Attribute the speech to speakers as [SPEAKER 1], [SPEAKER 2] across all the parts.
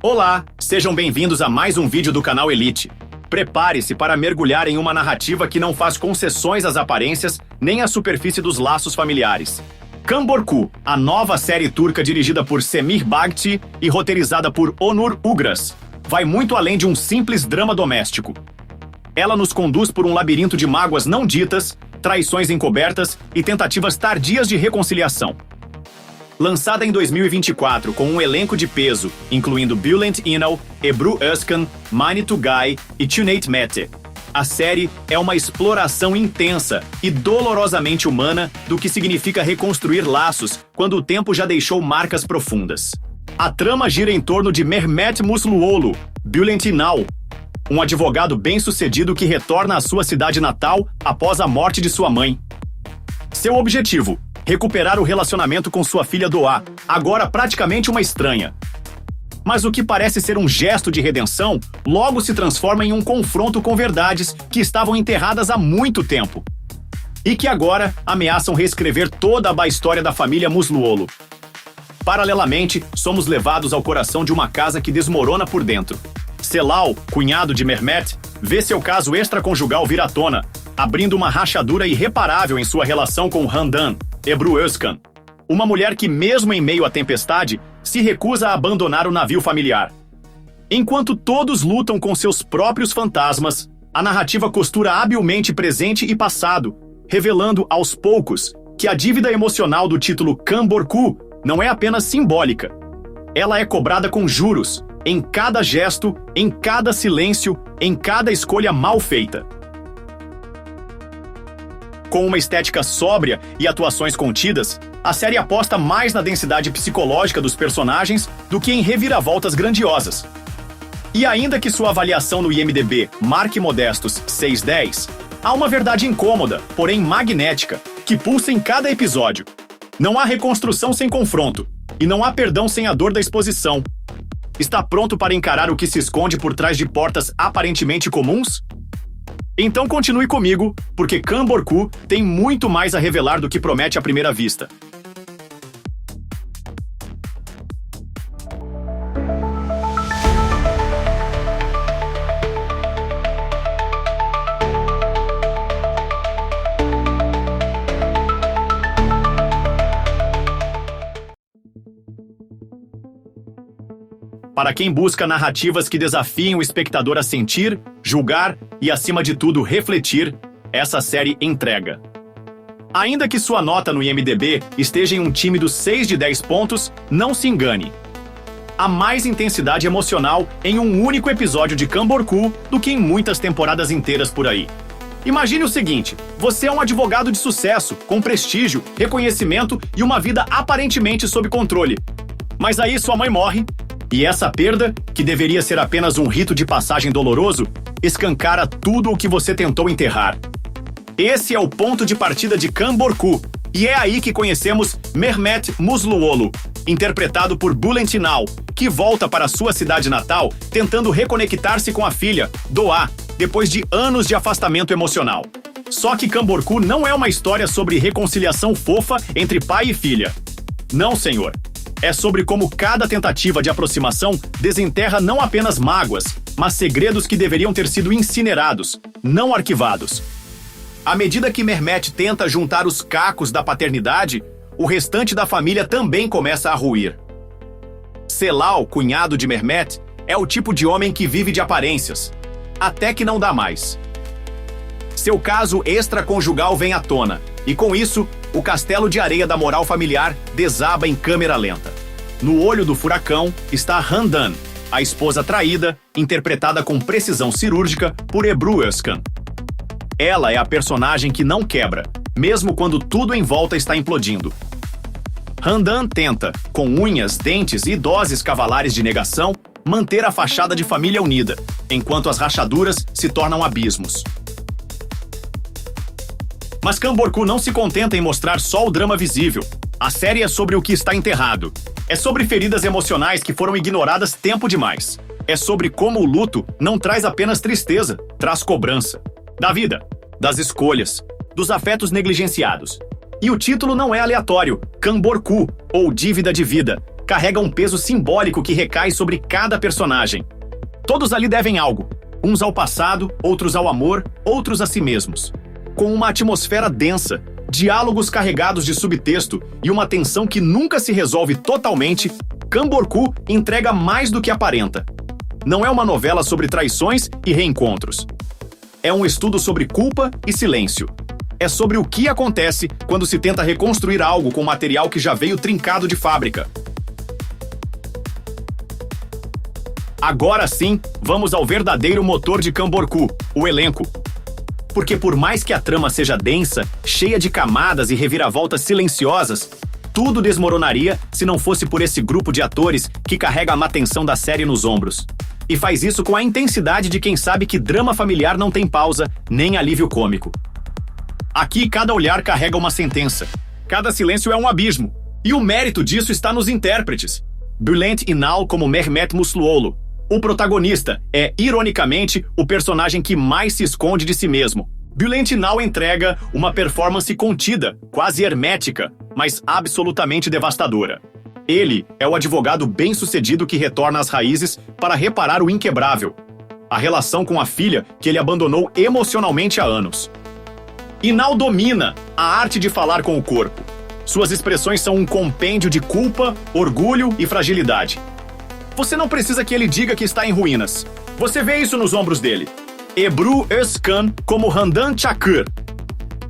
[SPEAKER 1] Olá, sejam bem-vindos a mais um vídeo do canal Elite. Prepare-se para mergulhar em uma narrativa que não faz concessões às aparências nem à superfície dos laços familiares. Kamborku, a nova série turca dirigida por Semih Bagci e roteirizada por Onur Ugras, vai muito além de um simples drama doméstico. Ela nos conduz por um labirinto de mágoas não ditas, traições encobertas e tentativas tardias de reconciliação. Lançada em 2024 com um elenco de peso, incluindo Bülent Ünal, Ebru Özkan, Mani Tugay e Cüneyt Mete, a série é uma exploração intensa e dolorosamente humana do que significa reconstruir laços quando o tempo já deixou marcas profundas. A trama gira em torno de Mehmet Musluoğlu, Bülent Ünal, um advogado bem-sucedido que retorna à sua cidade natal após a morte de sua mãe. Seu objetivo: recuperar o relacionamento com sua filha Doğa, agora praticamente uma estranha. Mas o que parece ser um gesto de redenção, logo se transforma em um confronto com verdades que estavam enterradas há muito tempo. E que agora ameaçam reescrever toda a história da família Musluoğlu. Paralelamente, somos levados ao coração de uma casa que desmorona por dentro. Celal, cunhado de Mehmet, vê seu caso extraconjugal vir à tona, abrindo uma rachadura irreparável em sua relação com Handan, Ebru Özkan, uma mulher que, mesmo em meio à tempestade, se recusa a abandonar o navio familiar. Enquanto todos lutam com seus próprios fantasmas, a narrativa costura habilmente presente e passado, revelando aos poucos que a dívida emocional do título Kamborku não é apenas simbólica. Ela é cobrada com juros, em cada gesto, em cada silêncio, em cada escolha mal feita. Com uma estética sóbria e atuações contidas, a série aposta mais na densidade psicológica dos personagens do que em reviravoltas grandiosas. E ainda que sua avaliação no IMDb marque modestos 6/10, há uma verdade incômoda, porém magnética, que pulsa em cada episódio. Não há reconstrução sem confronto, e não há perdão sem a dor da exposição. Está pronto para encarar o que se esconde por trás de portas aparentemente comuns? Então continue comigo, porque Kamborku tem muito mais a revelar do que promete à primeira vista. Para quem busca narrativas que desafiem o espectador a sentir, julgar e, acima de tudo, refletir, essa série entrega. Ainda que sua nota no IMDb esteja em um tímido 6 de 10 pontos, não se engane. Há mais intensidade emocional em um único episódio de Kamborku do que em muitas temporadas inteiras por aí. Imagine o seguinte: você é um advogado de sucesso, com prestígio, reconhecimento e uma vida aparentemente sob controle. Mas aí sua mãe morre. E essa perda, que deveria ser apenas um rito de passagem doloroso, escancara tudo o que você tentou enterrar. Esse é o ponto de partida de Kamborku, e é aí que conhecemos Mehmet Musluoğlu, interpretado por Bülent Ünal, que volta para sua cidade natal tentando reconectar-se com a filha, Doğa, depois de anos de afastamento emocional. Só que Kamborku não é uma história sobre reconciliação fofa entre pai e filha. Não, senhor. É sobre como cada tentativa de aproximação desenterra não apenas mágoas, mas segredos que deveriam ter sido incinerados, não arquivados. À medida que Mehmet tenta juntar os cacos da paternidade, o restante da família também começa a ruir. Celal, cunhado de Mehmet, é o tipo de homem que vive de aparências, até que não dá mais. Seu caso extraconjugal vem à tona, e com isso, o castelo de areia da moral familiar desaba em câmera lenta. No olho do furacão está Handan, a esposa traída, interpretada com precisão cirúrgica por Ebru Özkan. Ela é a personagem que não quebra, mesmo quando tudo em volta está implodindo. Handan tenta, com unhas, dentes e doses cavalares de negação, manter a fachada de família unida, enquanto as rachaduras se tornam abismos. Mas Kamborku não se contenta em mostrar só o drama visível. A série é sobre o que está enterrado. É sobre feridas emocionais que foram ignoradas tempo demais. É sobre como o luto não traz apenas tristeza, traz cobrança. Da vida, das escolhas, dos afetos negligenciados. E o título não é aleatório. Kamborku, ou Dívida de Vida, carrega um peso simbólico que recai sobre cada personagem. Todos ali devem algo, uns ao passado, outros ao amor, outros a si mesmos. Com uma atmosfera densa, diálogos carregados de subtexto e uma tensão que nunca se resolve totalmente, Kamborku entrega mais do que aparenta. Não é uma novela sobre traições e reencontros. É um estudo sobre culpa e silêncio. É sobre o que acontece quando se tenta reconstruir algo com material que já veio trincado de fábrica. Agora sim, vamos ao verdadeiro motor de Kamborku, o elenco. Porque por mais que a trama seja densa, cheia de camadas e reviravoltas silenciosas, tudo desmoronaria se não fosse por esse grupo de atores que carrega a atenção da série nos ombros. E faz isso com a intensidade de quem sabe que drama familiar não tem pausa, nem alívio cômico. Aqui cada olhar carrega uma sentença. Cada silêncio é um abismo. E o mérito disso está nos intérpretes. Bülent Inal como Mehmet Musluoğlu. O protagonista é, ironicamente, o personagem que mais se esconde de si mesmo. Bülent Inal entrega uma performance contida, quase hermética, mas absolutamente devastadora. Ele é o advogado bem-sucedido que retorna às raízes para reparar o inquebrável. A relação com a filha que ele abandonou emocionalmente há anos. Inal domina a arte de falar com o corpo. Suas expressões são um compêndio de culpa, orgulho e fragilidade. Você não precisa que ele diga que está em ruínas. Você vê isso nos ombros dele. Ebru Özkan como Handan Çakır.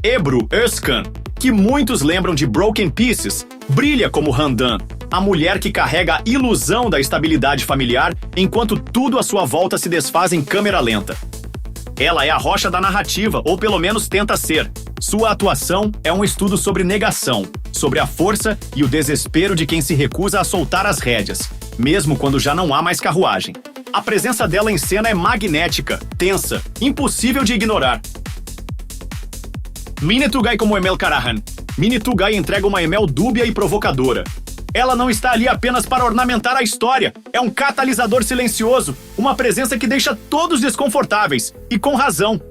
[SPEAKER 1] Ebru Özkan, que muitos lembram de Broken Pieces, brilha como Handan, a mulher que carrega a ilusão da estabilidade familiar enquanto tudo à sua volta se desfaz em câmera lenta. Ela é a rocha da narrativa, ou pelo menos tenta ser. Sua atuação é um estudo sobre negação, sobre a força e o desespero de quem se recusa a soltar as rédeas, mesmo quando já não há mais carruagem. A presença dela em cena é magnética, tensa, impossível de ignorar. Mine Tugay como Emel Karahan. Mine Tugay entrega uma Emel dúbia e provocadora. Ela não está ali apenas para ornamentar a história, é um catalisador silencioso, uma presença que deixa todos desconfortáveis, e com razão.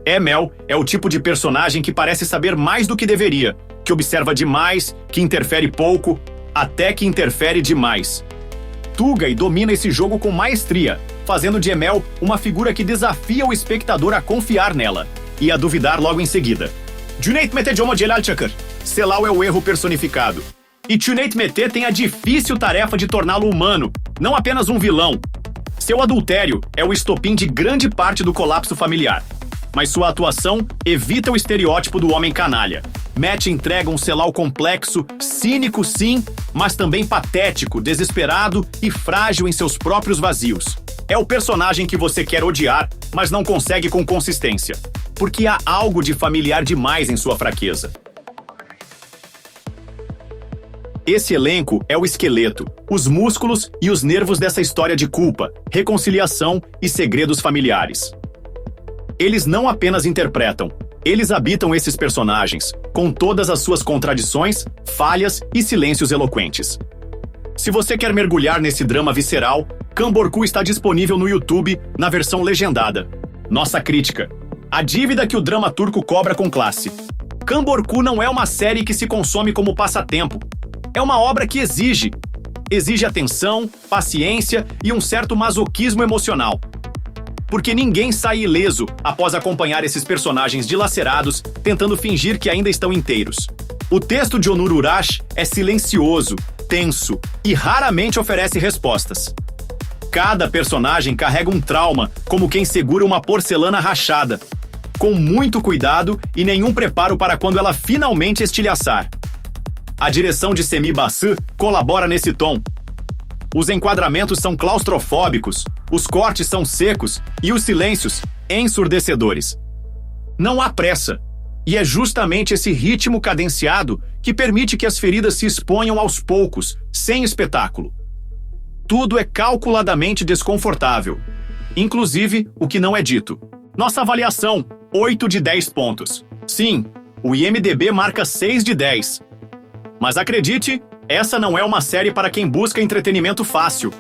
[SPEAKER 1] Emel é o tipo de personagem que parece saber mais do que deveria, que observa demais, que interfere pouco, até que interfere demais. Tugay domina esse jogo com maestria, fazendo de Emel uma figura que desafia o espectador a confiar nela, e a duvidar logo em seguida. Cüneyt Mete Como Celal Çakır. Celal é o erro personificado. E Cüneyt Mete tem a difícil tarefa de torná-lo humano, não apenas um vilão. Seu adultério é o estopim de grande parte do colapso familiar. Mas sua atuação evita o estereótipo do homem canalha. Mete entrega um Celal complexo, cínico sim, mas também patético, desesperado e frágil em seus próprios vazios. É o personagem que você quer odiar, mas não consegue com consistência. Porque há algo de familiar demais em sua fraqueza. Esse elenco é o esqueleto, os músculos e os nervos dessa história de culpa, reconciliação e segredos familiares. Eles não apenas interpretam, eles habitam esses personagens, com todas as suas contradições, falhas e silêncios eloquentes. Se você quer mergulhar nesse drama visceral, Kamborku está disponível no YouTube na versão legendada. Nossa crítica: a dívida que o drama turco cobra com classe. Kamborku não é uma série que se consome como passatempo. É uma obra que exige atenção, paciência e um certo masoquismo emocional. Porque ninguém sai ileso após acompanhar esses personagens dilacerados, tentando fingir que ainda estão inteiros. O texto de Onur Urash é silencioso, tenso e raramente oferece respostas. Cada personagem carrega um trauma, como quem segura uma porcelana rachada, com muito cuidado e nenhum preparo para quando ela finalmente estilhaçar. A direção de Semi Bassi colabora nesse tom. Os enquadramentos são claustrofóbicos, os cortes são secos e os silêncios ensurdecedores. Não há pressa, e é justamente esse ritmo cadenciado que permite que as feridas se exponham aos poucos, sem espetáculo. Tudo é calculadamente desconfortável, inclusive o que não é dito. Nossa avaliação, 8 de 10 pontos. Sim, o IMDb marca 6 de 10. Mas acredite, essa não é uma série para quem busca entretenimento fácil.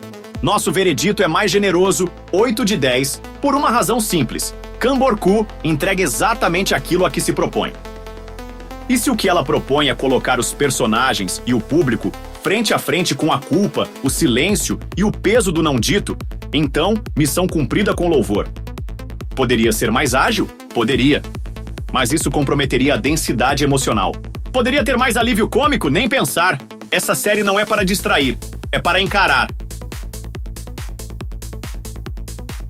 [SPEAKER 1] Nosso veredito é mais generoso, 8 de 10, por uma razão simples. Kamborku entrega exatamente aquilo a que se propõe. E se o que ela propõe é colocar os personagens e o público frente a frente com a culpa, o silêncio e o peso do não dito, então, missão cumprida com louvor. Poderia ser mais ágil? Poderia. Mas isso comprometeria a densidade emocional. Poderia ter mais alívio cômico? Nem pensar. Essa série não é para distrair, é para encarar.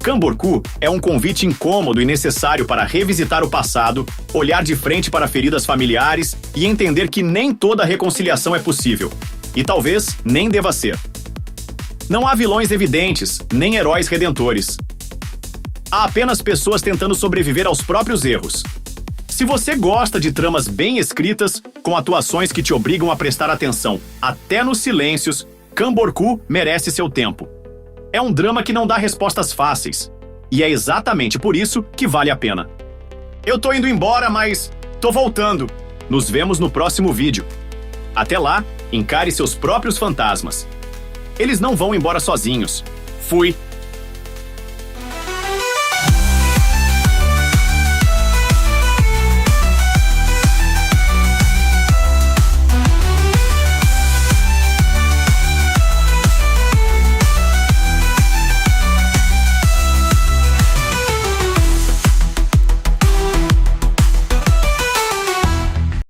[SPEAKER 1] Camborku é um convite incômodo e necessário para revisitar o passado, olhar de frente para feridas familiares e entender que nem toda reconciliação é possível. E talvez nem deva ser. Não há vilões evidentes, nem heróis redentores. Há apenas pessoas tentando sobreviver aos próprios erros. Se você gosta de tramas bem escritas, com atuações que te obrigam a prestar atenção até nos silêncios, Camborku merece seu tempo. É um drama que não dá respostas fáceis. E é exatamente por isso que vale a pena. Eu tô indo embora, mas tô voltando. Nos vemos no próximo vídeo. Até lá, encare seus próprios fantasmas. Eles não vão embora sozinhos. Fui.